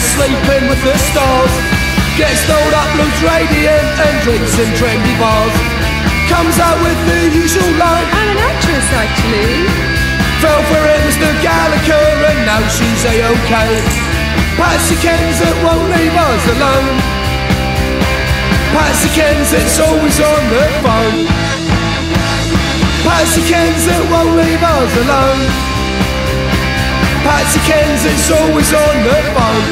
sleeping with the stars. Gets snowed up, looks radiant, and drinks in trendy bars. Comes out with the usual line, I'm an actress actually. fell for it, Mr. Gallagher, and now she's a-okay. Patsy Ken's that won't leave us alone. Patsy Ken's that's always on the phone. Patsy Ken's that won't leave us alone. Patsy Ken's that's always on the phone.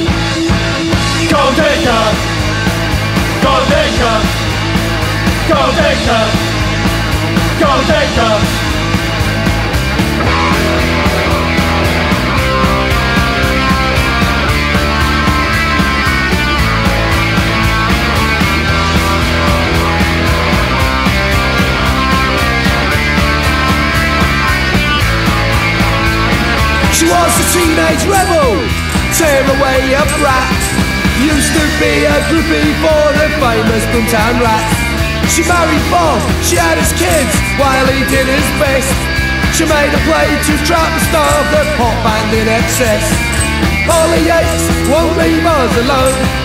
Gold digger, gold digger, gold digger, gold digger. She was a teenage rebel, tear away a brat. Used to be a groupie for the famous Boomtown Rat. She married Bob, she had his kids while he did his best. She made a play to trap and starve the pop band in excess. Holly Yates won't leave us alone.